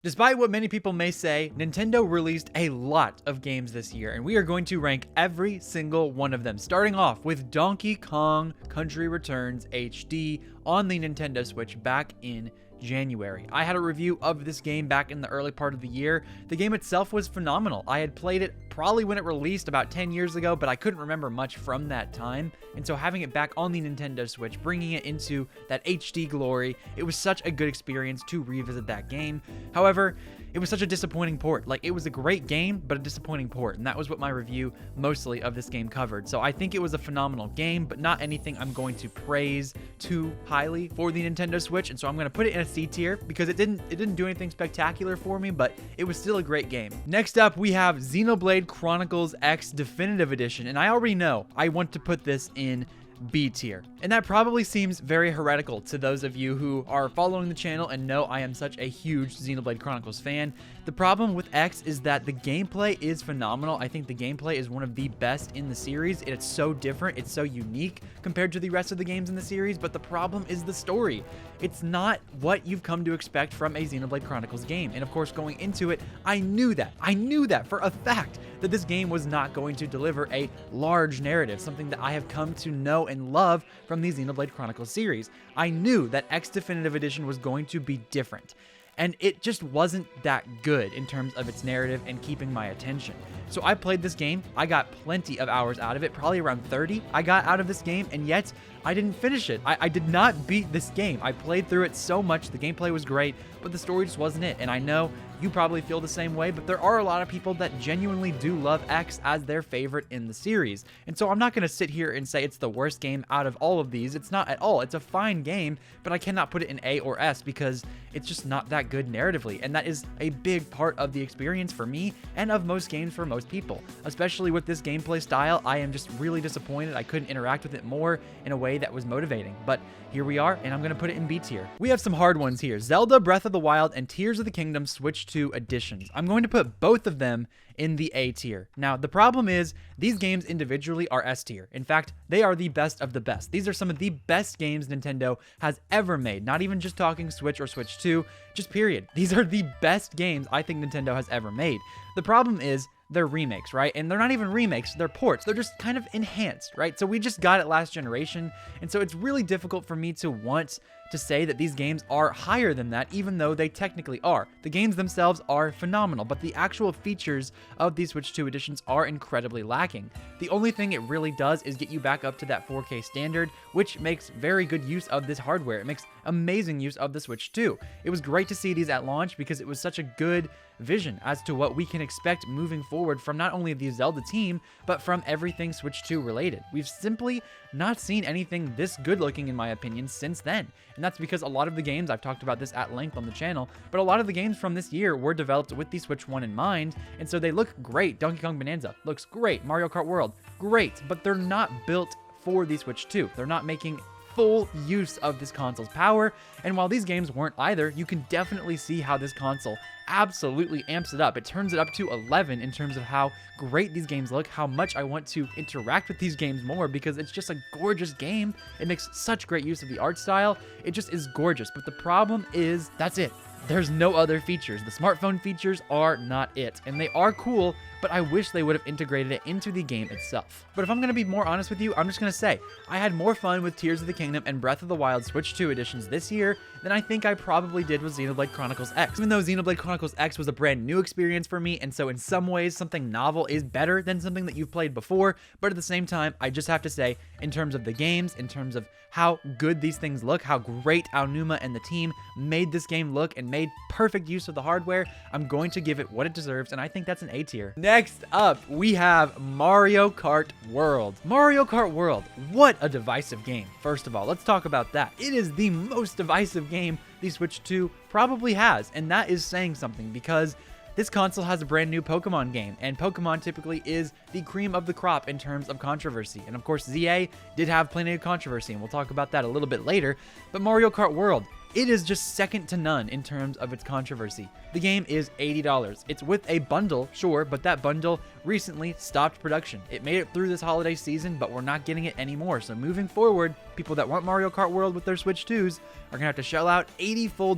Despite what many people may say, Nintendo released a lot of games this year, and we are going to rank every single one of them, starting off with Donkey Kong Country Returns HD on the Nintendo Switch back in January. I had a review of this game back in the early part of the year. The game itself was phenomenal. I had played it probably when it released about 10 years ago, but I couldn't remember much from that time. And so having it back on the Nintendo Switch, bringing it into that HD glory, it was such a good experience to revisit that game. However, it was such a disappointing port. Like, it was a great game, but a disappointing port. And that was what my review mostly of this game covered. So I think it was a phenomenal game, but not anything I'm going to praise too highly for the Nintendo Switch. And so I'm going to put it in a C tier because it didn't do anything spectacular for me, but it was still a great game. Next up, we have Xenoblade Chronicles X Definitive Edition. And I already know I want to put this in B tier. And that probably seems very heretical to those of you who are following the channel and know I am such a huge Xenoblade Chronicles fan. The problem with X is that the gameplay is phenomenal. I think the gameplay is one of the best in the series. It's so different, it's so unique compared to the rest of the games in the series, but the problem is the story. It's not what you've come to expect from a Xenoblade Chronicles game. And of course, going into it, I knew that for a fact that this game was not going to deliver a large narrative, something that I have come to know and love from the Xenoblade Chronicles series. I knew that X Definitive Edition was going to be different, and it just wasn't that good in terms of its narrative and keeping my attention. So I played this game, I got plenty of hours out of it, probably around 30 I got out of this game, and yet I didn't finish it. I did not beat this game. I played through it so much, the gameplay was great, but the story just wasn't it. And I know you probably feel the same way, but there are a lot of people that genuinely do love X as their favorite in the series. And so I'm not going to sit here and say it's the worst game out of all of these. It's not at all. It's a fine game, but I cannot put it in A or S because it's just not that good narratively. And that is a big part of the experience for me and of most games for most people. Especially with this gameplay style, I am just really disappointed I couldn't interact with it more in a way that was motivating. But here we are, and I'm going to put it in B tier. We have some hard ones here. Zelda Breath of the Wild and Tears of the Kingdom Switch 2 editions. I'm going to put both of them in the A tier. Now, the problem is these games individually are S tier. In fact, they are the best of the best. These are some of the best games Nintendo has ever made. Not even just talking Switch or Switch 2, just period. These are the best games I think Nintendo has ever made. The problem is they're remakes, right? And they're not even remakes, they're ports. They're just kind of enhanced, right? So we just got it last generation, and so it's really difficult for me to want to say that these games are higher than that, even though they technically are. The games themselves are phenomenal, but the actual features of these Switch 2 editions are incredibly lacking. The only thing it really does is get you back up to that 4K standard, which makes very good use of this hardware. It makes amazing use of the Switch 2. It was great to see these at launch because it was such a good vision as to what we can expect moving forward from not only the Zelda team, but from everything Switch 2 related. We've simply not seen anything this good looking, in my opinion, since then. And that's because a lot of the games, I've talked about this at length on the channel, but a lot of the games from this year were developed with the Switch 1 in mind, and so they look great. Donkey Kong Bananza looks great. Mario Kart World, great, but they're not built for the Switch 2. They're not making full use of this console's power, and while these games weren't either, you can definitely see how this console absolutely amps it up. It turns it up to 11 in terms of how great these games look, how much I want to interact with these games more, because it's just a gorgeous game. It makes such great use of the art style. It just is gorgeous, but the problem is that's it. There's no other features. The smartphone features are not it, and they are cool, but I wish they would have integrated it into the game itself. But if I'm going to be more honest with you, I'm just going to say, I had more fun with Tears of the Kingdom and Breath of the Wild Switch 2 editions this year than I think I probably did with Xenoblade Chronicles X. Even though Xenoblade Chronicles X was a brand new experience for me, and so in some ways something novel is better than something that you've played before, but at the same time, I just have to say, in terms of the games, in terms of how good these things look, how great Aonuma and the team made this game look and made perfect use of the hardware, I'm going to give it what it deserves, and I think that's an A tier. Next up, we have Mario Kart World. Mario Kart World, what a divisive game. First of all, let's talk about that. It is the most divisive game the Switch 2 probably has, and that is saying something because this console has a brand new Pokemon game, and Pokemon typically is the cream of the crop in terms of controversy. And of course, ZA did have plenty of controversy, and we'll talk about that a little bit later. But Mario Kart World, it is just second to none in terms of its controversy. The game is $80. It's with a bundle, sure, but that bundle recently stopped production. It made it through this holiday season, but we're not getting it anymore. So moving forward, people that want Mario Kart World with their Switch 2s are gonna have to shell out $80 full.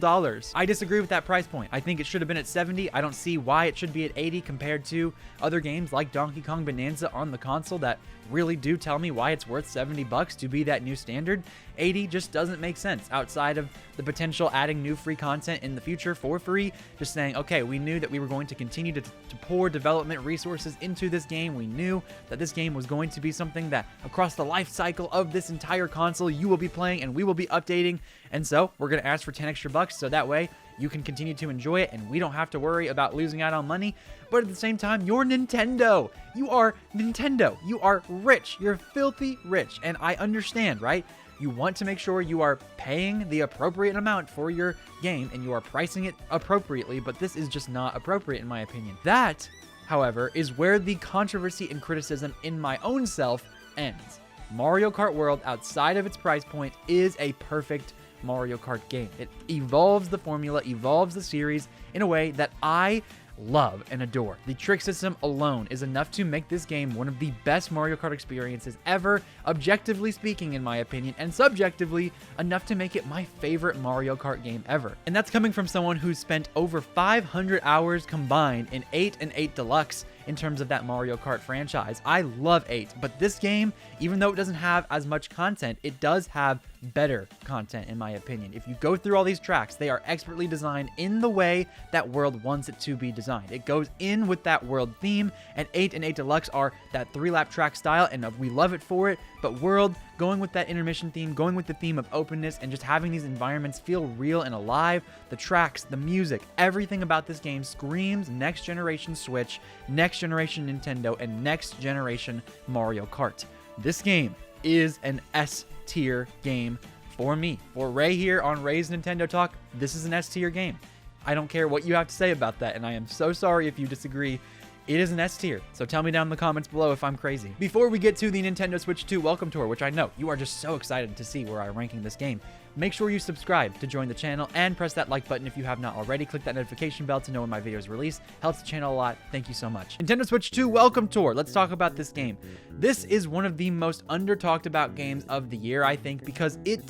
I disagree with that price point. I think it should have been at $70. I don't see why it should be at $80 compared to other games like Donkey Kong Bonanza on the console that really do tell me why it's worth $70 to be that new standard. $80 just doesn't make sense outside of the potential adding new free content in the future for free. Just saying, okay, we knew that we were going to continue to pour development resources into this game. We knew that this game was going to be something that across the life cycle of this entire console you will be playing and we will be updating. And so we're going to ask for 10 extra bucks so that way you can continue to enjoy it and we don't have to worry about losing out on money. But at the same time, you're Nintendo. You are Nintendo. You are rich. You're filthy rich. And I understand, right? You want to make sure you are paying the appropriate amount for your game and you are pricing it appropriately, but this is just not appropriate in my opinion. That, however, is where the controversy and criticism in my own self ends. Mario Kart World, outside of its price point, is a perfect Mario Kart game. It evolves the formula, evolves the series in a way that I love and adore. The trick system alone is enough to make this game one of the best Mario Kart experiences ever, objectively speaking in my opinion, and subjectively enough to make it my favorite Mario Kart game ever. And that's coming from someone who's spent over 500 hours combined in 8 and 8 Deluxe in terms of that Mario Kart franchise. I love 8, but this game, even though it doesn't have as much content, it does have better content in my opinion. If you go through all these tracks, they are expertly designed in the way that World wants it to be designed. It goes in with that World theme, and 8 and 8 Deluxe are that 3-lap track style, and we love it for it, but World, going with that intermission theme, going with the theme of openness, and just having these environments feel real and alive, the tracks, the music, everything about this game screams next generation Switch, next generation Nintendo, and next generation Mario Kart. This game is an S tier game for me. For Ray here on Ray's Nintendo Talk, this is an S tier game. I don't care what you have to say about that, and I am so sorry if you disagree. It is an S tier, so tell me down in the comments below if I'm crazy. Before we get to the Nintendo Switch 2 Welcome Tour, which I know you are just so excited to see where I'm ranking this game, make sure you subscribe to join the channel and press that like button if you have not already. Click that notification bell to know when my videos release. Helps the channel a lot. Thank you so much. Nintendo Switch 2 Welcome Tour. Let's talk about this game. This is one of the most under talked about games of the year, I think, because it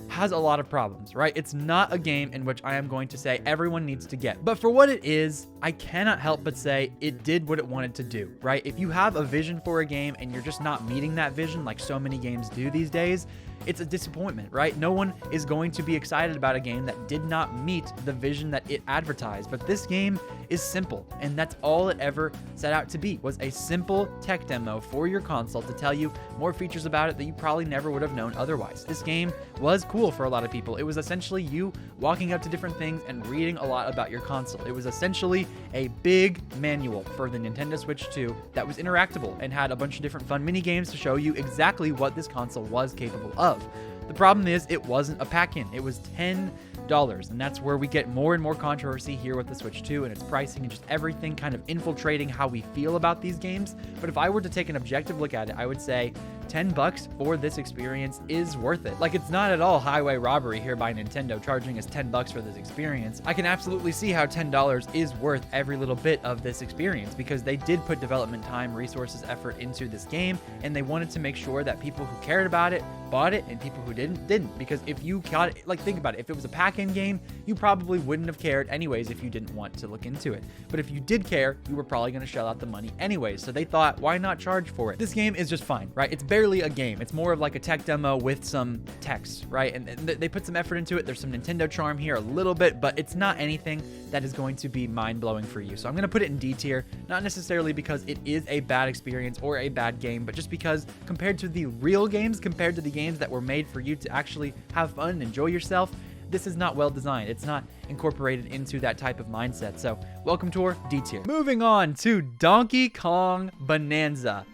has a lot of problems, right? It's not a game in which I am going to say everyone needs to get. But for what it is, I cannot help but say it did what it wanted to do, right? If you have a vision for a game and you're just not meeting that vision like so many games do these days, it's a disappointment, right? No one is going to be excited about a game that did not meet the vision that it advertised. But this game is simple, and that's all it ever set out to be, was a simple tech demo for your console to tell you more features about it that you probably never would have known otherwise. This game was cool for a lot of people. It was essentially you walking up to different things and reading a lot about your console. It was essentially a big manual for the Nintendo Switch 2 that was interactable and had a bunch of different fun mini games to show you exactly what this console was capable of. The problem is it wasn't a pack-in. It was $10, and that's where we get more and more controversy here with the Switch 2 and its pricing and just everything kind of infiltrating how we feel about these games. But if I were to take an objective look at it, I would say $10 for this experience is worth it. Like, it's not at all highway robbery here by Nintendo charging us $10 for this experience. I can absolutely see how $10 is worth every little bit of this experience because they did put development time, resources, effort into this game, and they wanted to make sure that people who cared about it bought it and people who didn't. Because if you got it, like, think about it, if it was a pack-in game, you probably wouldn't have cared anyways if you didn't want to look into it. But if you did care, you were probably going to shell out the money anyways. So they thought, why not charge for it? This game is just fine, right? It's barely a game. It's more of like a tech demo with some text, right? And they put some effort into it. There's some Nintendo charm here a little bit, but it's not anything that is going to be mind-blowing for you. So I'm going to put it in D tier, not necessarily because it is a bad experience or a bad game, but just because compared to the real games, compared to the games that were made for you to actually have fun and enjoy yourself, this is not well designed. It's not incorporated into that type of mindset. So Welcome Tour, D tier. Moving on to Donkey Kong Bonanza,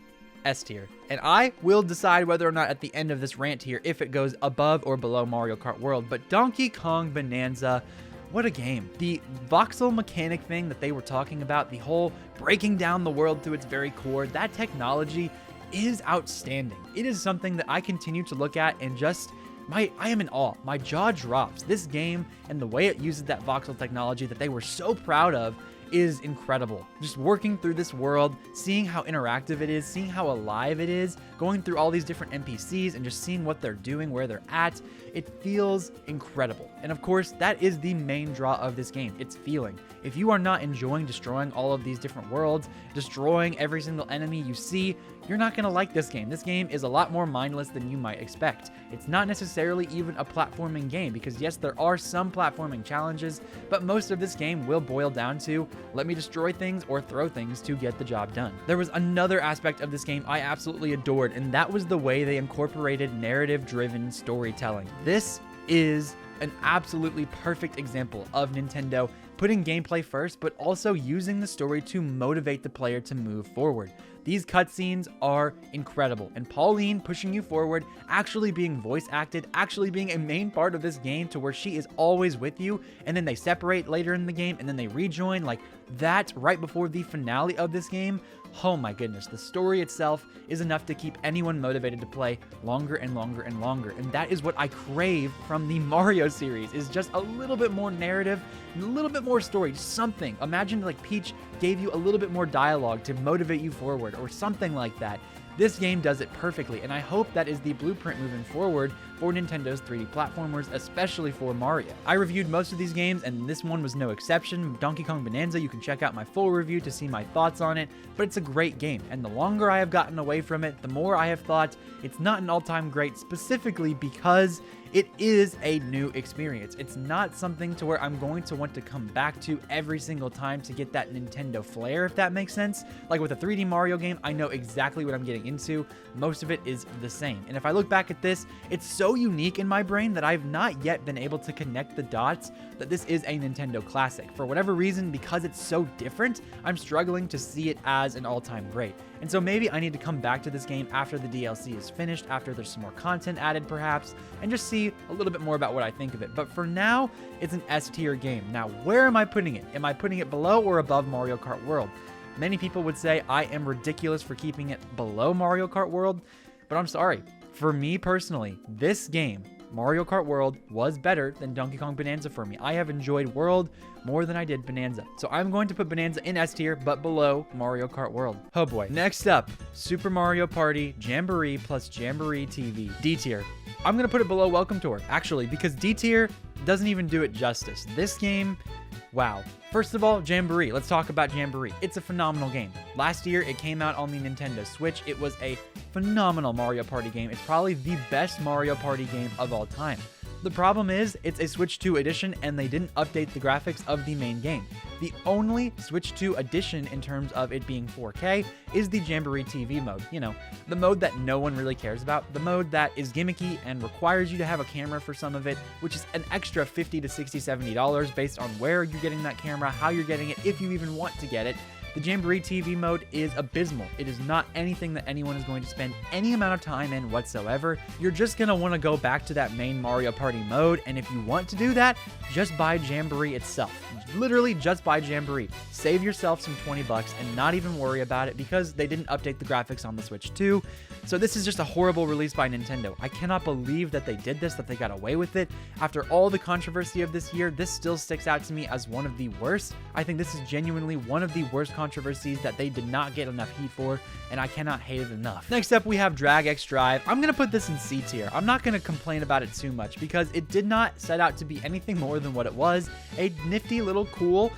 S tier. And I will decide whether or not at the end of this rant here if it goes above or below Mario Kart World. But Donkey Kong Bonanza, what a game. The voxel mechanic thing that they were talking about, the whole breaking down the world to its very core, that technology is outstanding. It is something that I continue to look at and just I am in awe. My jaw drops. This game and the way it uses that voxel technology that they were so proud of is incredible. Just working through this world, seeing how interactive it is, seeing how alive it is, going through all these different NPCs and just seeing what they're doing, where they're at, it feels incredible. And of course, that is the main draw of this game. It's feeling. If you are not enjoying destroying all of these different worlds, destroying every single enemy you see, you're not going to like this game. This game is a lot more mindless than you might expect. It's not necessarily even a platforming game because yes, there are some platforming challenges, but most of this game will boil down to let me destroy things or throw things to get the job done. There was another aspect of this game I absolutely adored, and that was the way they incorporated narrative-driven storytelling. This is an absolutely perfect example of Nintendo putting gameplay first, but also using the story to motivate the player to move forward. These cutscenes are incredible, and Pauline pushing you forward, actually being voice acted, actually being a main part of this game to where she is always with you, and then they separate later in the game, and then they rejoin, like that right before the finale of this game. Oh my goodness, the story itself is enough to keep anyone motivated to play longer and longer and longer, and that is what I crave from the Mario series, is just a little bit more narrative, a little bit more story, just something. Imagine like Peach gave you a little bit more dialogue to motivate you forward or something like that. This game does it perfectly, and I hope that is the blueprint moving forward for Nintendo's 3D platformers, especially for Mario. I reviewed most of these games, and this one was no exception. Donkey Kong Bananza, you can check out my full review to see my thoughts on it, but it's a great game, and the longer I have gotten away from it, the more I have thought it's not an all-time great, specifically because it is a new experience. It's not something to where I'm going to want to come back to every single time to get that Nintendo flair, if that makes sense. Like with a 3D Mario game, I know exactly what I'm getting into. Most of it is the same. And if I look back at this, it's so unique in my brain that I've not yet been able to connect the dots that this is a Nintendo classic. For whatever reason, because it's so different, I'm struggling to see it as an all-time great. And so maybe I need to come back to this game after the DLC is finished, after there's some more content added perhaps, and just see a little bit more about what I think of it. But for now, it's an S tier game. Now, where am I putting it? Am I putting it below or above Mario Kart World? Many people would say I am ridiculous for keeping it below Mario Kart World, but I'm sorry. For me personally, this game, Mario Kart World, was better than Donkey Kong Bonanza for me. I have enjoyed World more than I did Bonanza. So I'm going to put Bonanza in S tier, but below Mario Kart World. Oh boy. Next up, Super Mario Party Jamboree plus Jamboree TV. D tier. I'm going to put it below Welcome Tour, actually, because D tier doesn't even do it justice. This game, wow. First of all, Jamboree. Let's talk about Jamboree. It's a phenomenal game. Last year, it came out on the Nintendo Switch. It was a phenomenal Mario Party game. It's probably the best Mario Party game of all time. The problem is, it's a Switch 2 edition, and they didn't update the graphics of the main game. The only Switch 2 edition in terms of it being 4K is the Jamboree TV mode. You know, the mode that no one really cares about, the mode that is gimmicky and requires you to have a camera for some of it, which is an extra $50 to $60, $70 based on where you're getting that camera, how you're getting it, if you even want to get it. The Jamboree TV mode is abysmal. It is not anything that anyone is going to spend any amount of time in whatsoever. You're just going to want to go back to that main Mario Party mode, and if you want to do that, just buy Jamboree itself. Literally just buy Jamboree. Save yourself some 20 bucks and not even worry about it because they didn't update the graphics on the Switch 2. So this is just a horrible release by Nintendo. I cannot believe that they did this, that they got away with it. After all the controversy of this year, this still sticks out to me as one of the worst. I think this is genuinely one of the worst controversies that they did not get enough heat for, and I cannot hate it enough. Next up, we have Drag X Drive. I'm going to put this in C tier. I'm not going to complain about it too much because it did not set out to be anything more than what it was, a nifty little cool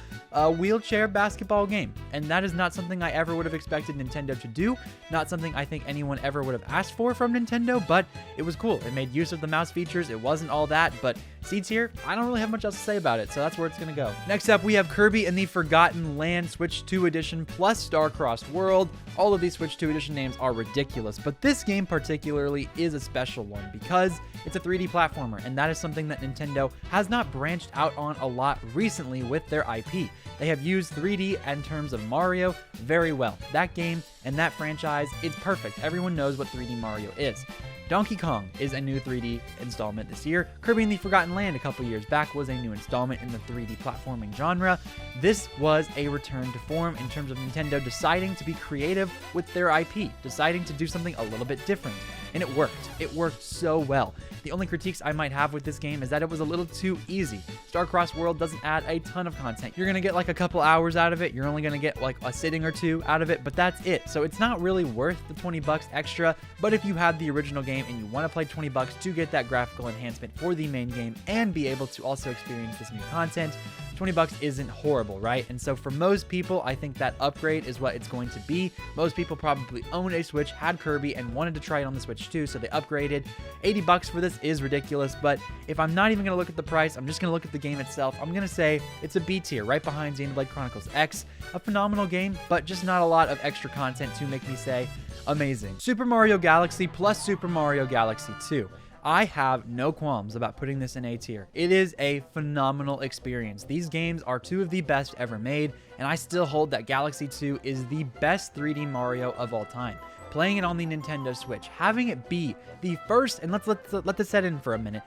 wheelchair basketball game. And that is not something I ever would have expected Nintendo to do, not something I think anyone ever would have asked for from Nintendo, but it was cool. It made use of the mouse features. It wasn't all that, but C tier, I don't really have much else to say about it, so that's where it's going to go. Next up, we have Kirby and the Forgotten Land Switch 2 Edition plus Star-Crossed World. All of these Switch 2 Edition names are ridiculous, but this game particularly is a special one because it's a 3D platformer, and that is something that Nintendo has not branched out on a lot recently with their IP. They have used 3D in terms of Mario very well. That game and that franchise, it's perfect. Everyone knows what 3D Mario is. Donkey Kong is a new 3D installment this year. Kirby and the Forgotten Land a couple years back was a new installment in the 3D platforming genre. This was a return to form in terms of Nintendo deciding to be creative with their IP, deciding to do something a little bit different. And it worked. It worked so well. The only critiques I might have with this game is that it was a little too easy. Star-Crossed World doesn't add a ton of content. You're gonna get like a couple hours out of it. You're only gonna get like a sitting or two out of it, but that's it. So it's not really worth the 20 bucks extra. But if you have the original game and you want to play 20 bucks to get that graphical enhancement for the main game and be able to also experience this new content, 20 bucks isn't horrible, right? And so for most people, I think that upgrade is what it's going to be. Most people probably owned a Switch, had Kirby, and wanted to try it on the Switch too, so they upgraded. 80 bucks for this is ridiculous, but if I'm not even going to look at the price, I'm just going to look at the game itself. I'm going to say it's a B tier, right behind Xenoblade Chronicles X. A phenomenal game, but just not a lot of extra content to make me say amazing. Super Mario Galaxy plus Super Mario Galaxy 2. I have no qualms about putting this in A tier. It is a phenomenal experience. These games are two of the best ever made, and I still hold that Galaxy 2 is the best 3D Mario of all time. Playing it on the Nintendo Switch, having it be the first, and let's let this set in for a minute,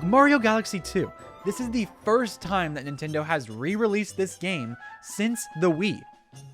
Mario Galaxy 2. This is the first time that Nintendo has re-released this game since the Wii.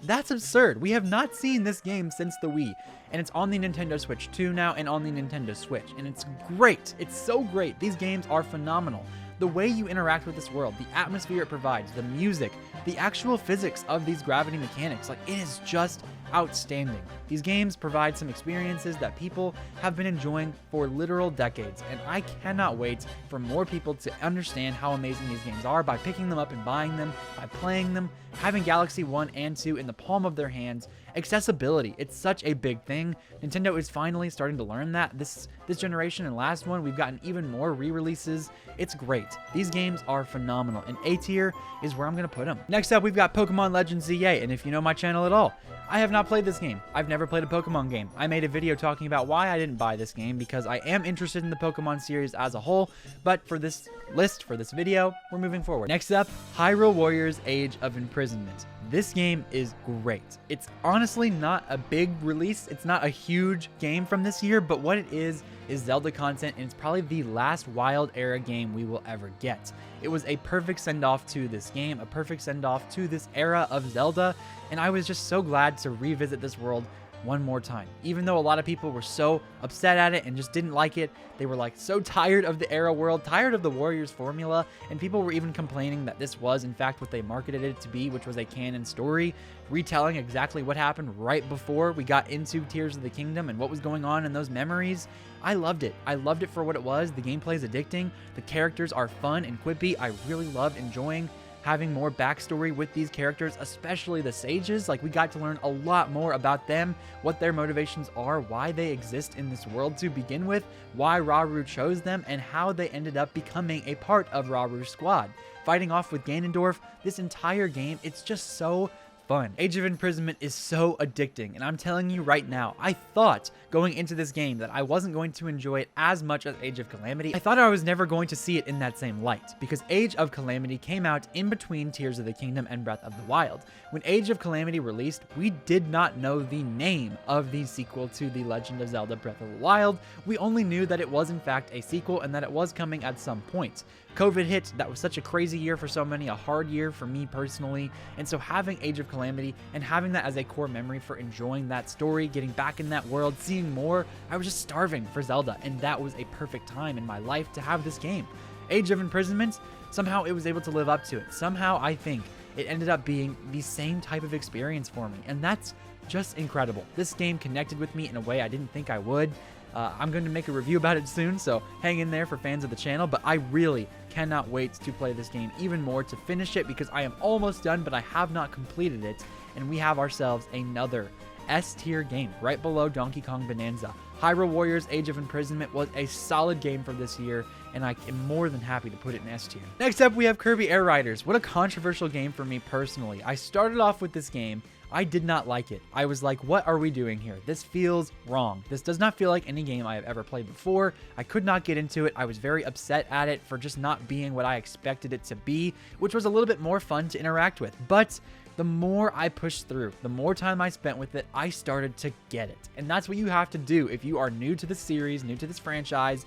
That's absurd. We have not seen this game since the Wii, and it's on the Nintendo Switch 2 now and on the Nintendo Switch, and it's great. It's so great. These games are phenomenal. The way you interact with this world, the atmosphere it provides, the music, the actual physics of these gravity mechanics, like it is just outstanding. These games provide some experiences that people have been enjoying for literal decades, and I cannot wait for more people to understand how amazing these games are by picking them up and buying them, by playing them, having Galaxy 1 and 2 in the palm of their hands. Accessibility, it's such a big thing. Nintendo is finally starting to learn that. This generation and last one, we've gotten even more re-releases. It's great. These games are phenomenal, and A tier is where I'm going to put them. Next up, we've got Pokémon Legends ZA, and if you know my channel at all, I have not played this game. I've never played a Pokemon game. I made a video talking about why I didn't buy this game because I am interested in the Pokemon series as a whole, but for this list, for this video, we're moving forward. Next up, Hyrule Warriors Age of Imprisonment. This game is great. It's honestly not a big release. It's not a huge game from this year, but what it is Zelda content, and it's probably the last Wild Era game we will ever get. It was a perfect send-off to this game, a perfect send-off to this era of Zelda, and I was just so glad to revisit this world one more time. Even though a lot of people were so upset at it and just didn't like it, they were like so tired of the era world, tired of the Warriors formula, and people were even complaining that this was in fact what they marketed it to be, which was a canon story, retelling exactly what happened right before we got into Tears of the Kingdom and what was going on in those memories. I loved it. I loved it for what it was. The gameplay is addicting. The characters are fun and quippy. I really loved enjoying having more backstory with these characters, especially the sages. Like, we got to learn a lot more about them, what their motivations are, why they exist in this world to begin with, why Rauru chose them, and how they ended up becoming a part of Rauru's squad. Fighting off with Ganondorf, this entire game, it's just so fun. Age of Imprisonment is so addicting, and I'm telling you right now, I thought going into this game that I wasn't going to enjoy it as much as Age of Calamity. I thought I was never going to see it in that same light, because Age of Calamity came out in between Tears of the Kingdom and Breath of the Wild. When Age of Calamity released, we did not know the name of the sequel to The Legend of Zelda Breath of the Wild. We only knew that it was in fact a sequel and that it was coming at some point. COVID hit, that was such a crazy year for so many, a hard year for me personally, and so having Age of Calamity and having that as a core memory for enjoying that story, getting back in that world, seeing more, I was just starving for Zelda, and that was a perfect time in my life to have this game. Age of Imprisonment, somehow it was able to live up to it. Somehow I think it ended up being the same type of experience for me, and that's just incredible. This game connected with me in a way I didn't think I would. I'm going to make a review about it soon, so hang in there for fans of the channel, but I really cannot wait to play this game even more, to finish it, because I am almost done, but I have not completed it, and we have ourselves another S-tier game right below Donkey Kong Bananza. Hyrule Warriors Age of Imprisonment was a solid game for this year, and I am more than happy to put it in S tier. Next up, we have Kirby Air Riders. What a controversial game for me personally. I started off with this game. I did not like it. I was like, what are we doing here? This feels wrong. This does not feel like any game I have ever played before. I could not get into it. I was very upset at it for just not being what I expected it to be, which was a little bit more fun to interact with. But the more I pushed through, the more time I spent with it, I started to get it. And that's what you have to do if you are new to the series, new to this franchise.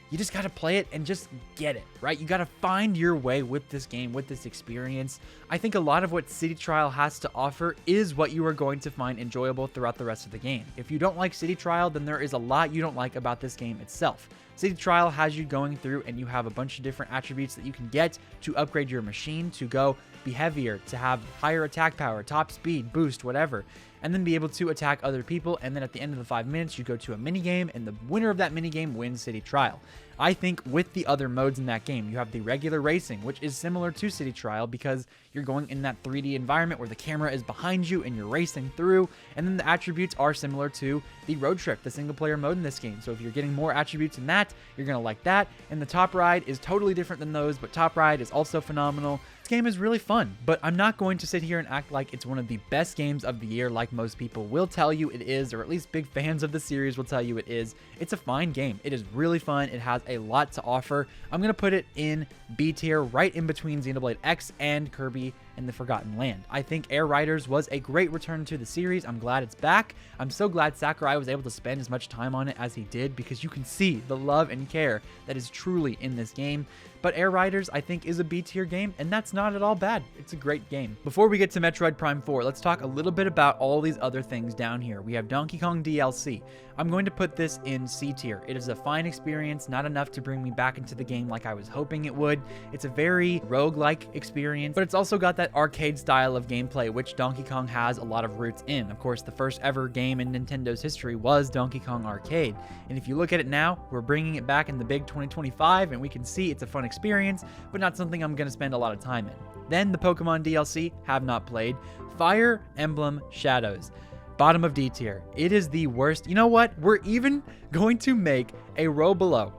You just got to play it and just get it, right? You got to find your way with this game, with this experience. I think a lot of what City Trial has to offer is what you are going to find enjoyable throughout the rest of the game. If you don't like City Trial, then there is a lot you don't like about this game itself. City Trial has you going through and you have a bunch of different attributes that you can get to upgrade your machine, to go be heavier, to have higher attack power, top speed, boost, whatever, and then be able to attack other people. And then at the end of the 5 minutes, you go to a mini game, and the winner of that mini game wins City Trial. I think with the other modes in that game, you have the regular racing, which is similar to City Trial because you're going in that 3D environment where the camera is behind you and you're racing through. And then the attributes are similar to the road trip, the single player mode in this game. So if you're getting more attributes in that, you're going to like that. And the Top Ride is totally different than those, but Top Ride is also phenomenal. This game is really fun, but I'm not going to sit here and act like it's one of the best games of the year like most people will tell you it is, or at least big fans of the series will tell you it is. It's a fine game. It is really fun. It has a lot to offer. I'm going to put it in B tier, right in between Xenoblade X and Kirby and the Forgotten Land. I think Air Riders was a great return to the series. I'm glad it's back. I'm so glad Sakurai was able to spend as much time on it as he did because you can see the love and care that is truly in this game. But Air Riders, I think, is a B tier game, and that's not at all bad. It's a great game. Before we get to Metroid Prime 4, let's talk a little bit about all these other things down here. We have Donkey Kong DLC. I'm going to put this in C tier. It is a fine experience, not enough to bring me back into the game like I was hoping it would. It's a very roguelike experience, but it's also got that arcade style of gameplay, which Donkey Kong has a lot of roots in. Of course, the first ever game in Nintendo's history was Donkey Kong Arcade. And if you look at it now, we're bringing it back in the big 2025, and we can see it's a fun experience, but not something I'm going to spend a lot of time in. Then the Pokemon DLC, have not played. Fire Emblem Shadows. Bottom of D tier. It is the worst. You know what? We're even going to make a row below,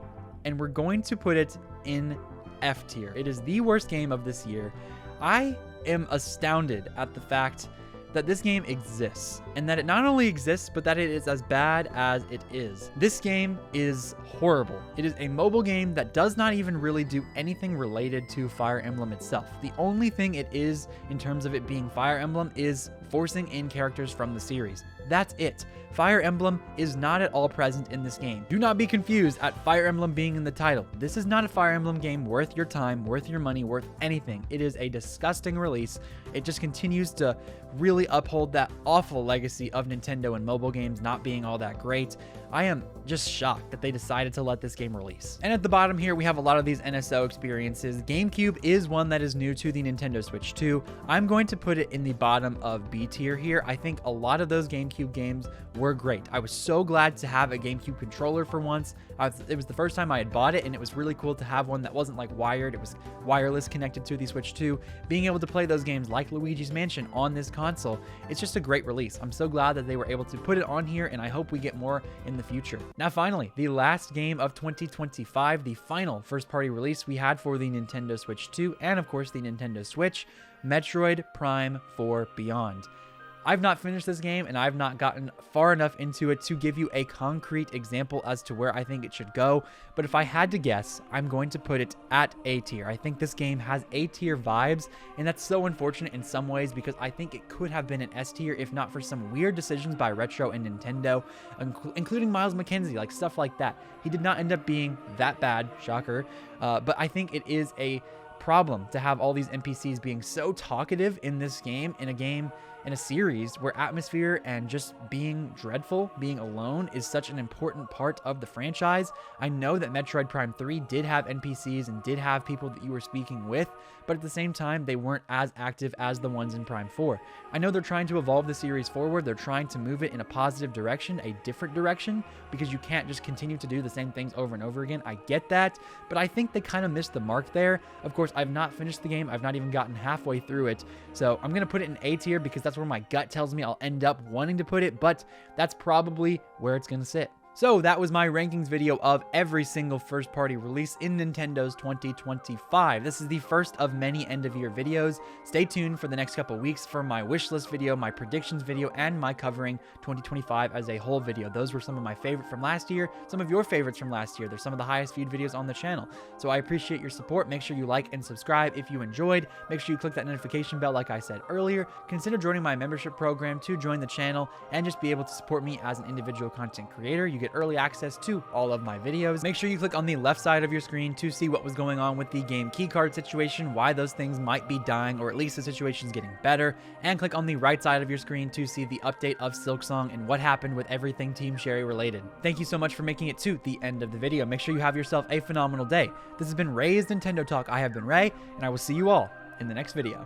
and we're going to put it in F tier. It is the worst game of this year. I am astounded at the fact that this game exists, and that it not only exists, but that it is as bad as it is. This game is horrible. It is a mobile game that does not even really do anything related to Fire Emblem itself. The only thing it is, in terms of it being Fire Emblem, is forcing in characters from the series. That's it. Fire Emblem is not at all present in this game. Do not be confused at Fire Emblem being in the title. This is not a Fire Emblem game worth your time, worth your money, worth anything. It is a disgusting release. It just continues to really uphold that awful legacy of Nintendo and mobile games not being all that great. I am just shocked that they decided to let this game release. And at the bottom here, we have a lot of these NSO experiences. GameCube is one that is new to the Nintendo Switch 2. I'm going to put it in the bottom of B tier here. I think a lot of those GameCube games were great. I was so glad to have a GameCube controller for once. It was the first time I had bought it, and it was really cool to have one that wasn't like wired. It was wireless connected to the Switch 2. Being able to play those games like Luigi's Mansion on this console, it's just a great release. I'm so glad that they were able to put it on here, and I hope we get more in the future. Now finally, the last game of 2025, the final first-party release we had for the Nintendo Switch 2, and of course the Nintendo Switch, Metroid Prime 4 Beyond. I've not finished this game, and I've not gotten far enough into it to give you a concrete example as to where I think it should go, but if I had to guess, I'm going to put it at A tier. I think this game has A tier vibes, and that's so unfortunate in some ways because I think it could have been an S tier if not for some weird decisions by Retro and Nintendo, including Miles McKenzie, like stuff like that. He did not end up being that bad, shocker, but I think it is a problem to have all these NPCs being so talkative in this game, in a series where atmosphere and just being dreadful, being alone, is such an important part of the franchise. I know that Metroid Prime 3 did have NPCs and did have people that you were speaking with, but at the same time, they weren't as active as the ones in Prime 4. I know they're trying to evolve the series forward. They're trying to move it in a positive direction, a different direction, because you can't just continue to do the same things over and over again. I get that, but I think they kind of missed the mark there. Of course, I've not finished the game. I've not even gotten halfway through it, so I'm going to put it in A tier because that's where my gut tells me I'll end up wanting to put it, but that's probably where it's going to sit. So that was my rankings video of every single first-party release in Nintendo's 2025. This is the first of many end-of-year videos. Stay tuned for the next couple weeks for my wishlist video, my predictions video, and my covering 2025 as a whole video. Those were some of my favorite from last year, some of your favorites from last year. They're some of the highest viewed videos on the channel. So I appreciate your support. Make sure you like and subscribe if you enjoyed. Make sure you click that notification bell like I said earlier. Consider joining my membership program to join the channel and just be able to support me as an individual content creator. You get early access to all of my videos. Make sure you click on the left side of your screen to see what was going on with the game keycard situation, why those things might be dying, or at least the situation's getting better, and click on the right side of your screen to see the update of Silksong and what happened with everything Team Sherry related. Thank you so much for making it to the end of the video. Make sure you have yourself a phenomenal day. This has been Ray's Nintendo Talk. I have been Ray, and I will see you all in the next video.